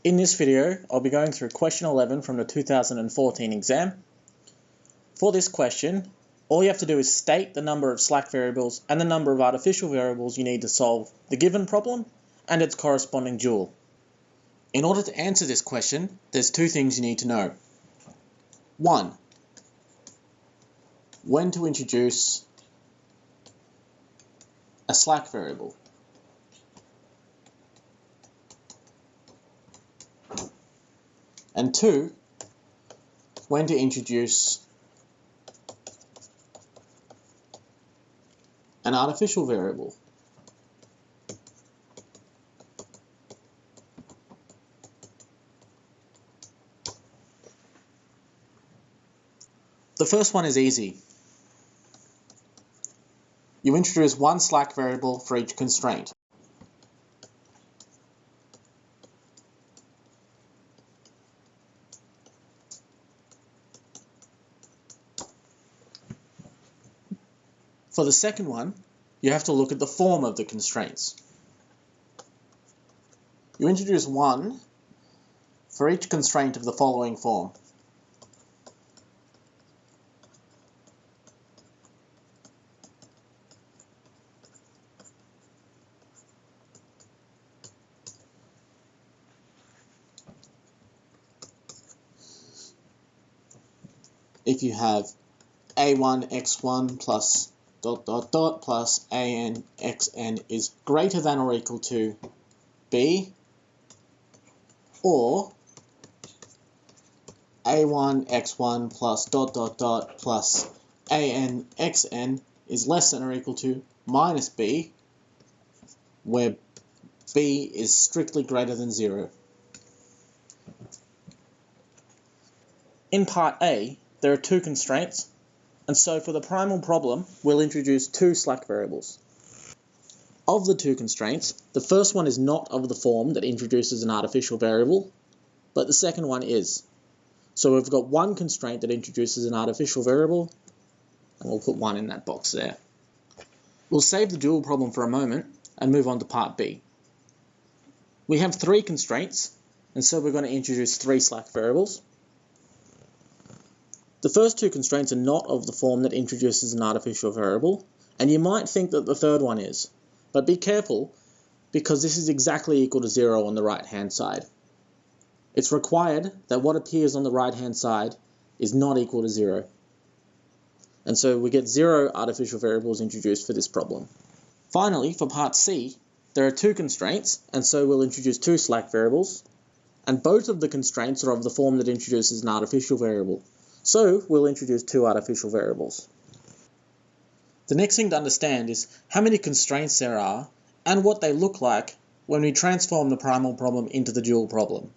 In this video, I'll be going through question 11 from the 2014 exam. For this question, all you have to do is state the number of slack variables and the number of artificial variables you need to solve the given problem and its corresponding dual. In order to answer this question, there's two things you need to know. 1. When to introduce a slack variable. And 2, when to introduce an artificial variable. The first one is easy. You introduce one slack variable for each constraint. For the second one, you have to look at the form of the constraints. You introduce one for each constraint of the following form. If you have a1 x1 plus ... plus an xn is greater than or equal to b, or a1 x1 plus ... plus an xn is less than or equal to minus b, where b is strictly greater than 0. In part A, there are two constraints, and so for the primal problem, we'll introduce two slack variables. Of the two constraints, the first one is not of the form that introduces an artificial variable, but the second one is. So we've got one constraint that introduces an artificial variable, and we'll put 1 in that box there. We'll save the dual problem for a moment and move on to part B. We have 3 constraints, and so we're going to introduce 3 slack variables. The first 2 constraints are not of the form that introduces an artificial variable, and you might think that the third one is, but be careful because this is exactly equal to 0 on the right hand side. It's required that what appears on the right hand side is not equal to 0, and so we get 0 artificial variables introduced for this problem. Finally, for part C, there are 2 constraints, and so we'll introduce 2 slack variables, and both of the constraints are of the form that introduces an artificial variable. So we'll introduce 2 artificial variables. The next thing to understand is how many constraints there are and what they look like when we transform the primal problem into the dual problem.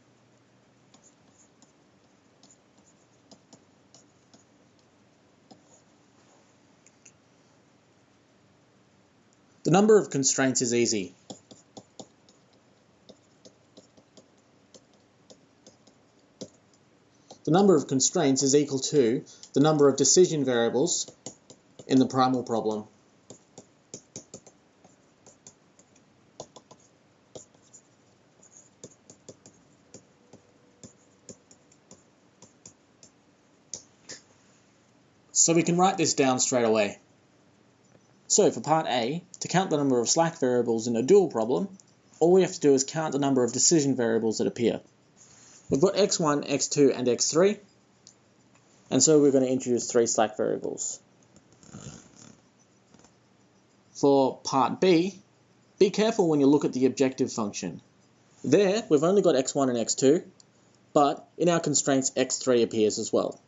The number of constraints is easy. The number of constraints is equal to the number of decision variables in the primal problem. So we can write this down straight away. So for part A, to count the number of slack variables in a dual problem, all we have to do is count the number of decision variables that appear. We've got x1, x2, and x3, and so we're going to introduce 3 slack variables. For part B, be careful when you look at the objective function. There, we've only got x1 and x2, but in our constraints, x3 appears as well.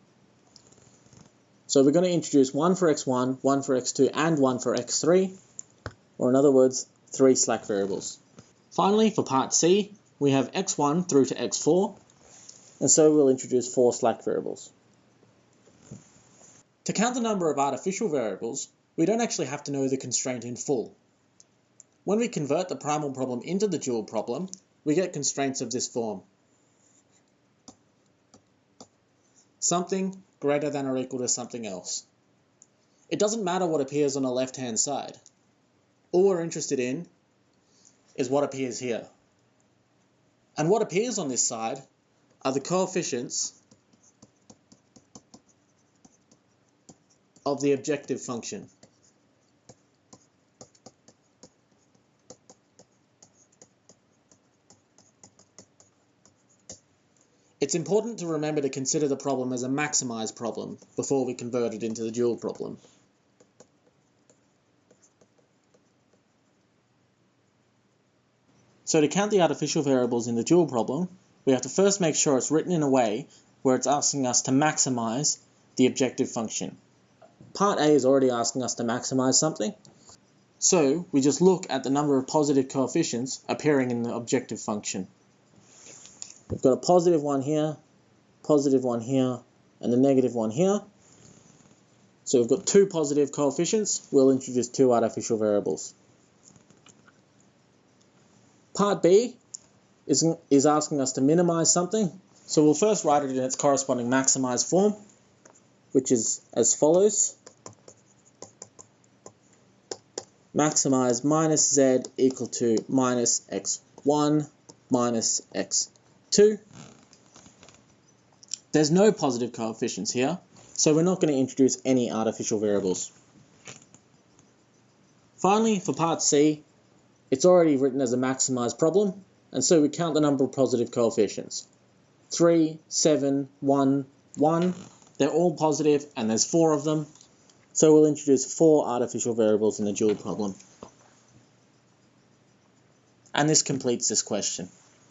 So we're going to introduce 1 for x1, 1 for x2, and 1 for x3, or in other words, 3 slack variables. Finally, for part C, we have x1 through to x4, and so we'll introduce 4 slack variables. To count the number of artificial variables, we don't actually have to know the constraint in full. When we convert the primal problem into the dual problem, we get constraints of this form. Something greater than or equal to something else. It doesn't matter what appears on the left-hand side. All we're interested in is what appears here. And what appears on this side are the coefficients of the objective function. It's important to remember to consider the problem as a maximised problem before we convert it into the dual problem. So to count the artificial variables in the dual problem, we have to first make sure it's written in a way where it's asking us to maximise the objective function. Part A is already asking us to maximise something, so we just look at the number of positive coefficients appearing in the objective function. We've got a positive one here, and a negative one here. So we've got two positive coefficients, we'll introduce two artificial variables. Part B is asking us to minimize something, so we'll first write it in its corresponding maximized form, which is as follows. Maximize minus z equal to minus x1 minus x2. There's no positive coefficients here, so we're not going to introduce any artificial variables. Finally, for part C, it's already written as a maximized problem, and so we count the number of positive coefficients. 3, 7, 1, 1. They're all positive, and there's 4 of them. So we'll introduce 4 artificial variables in the dual problem. And this completes this question.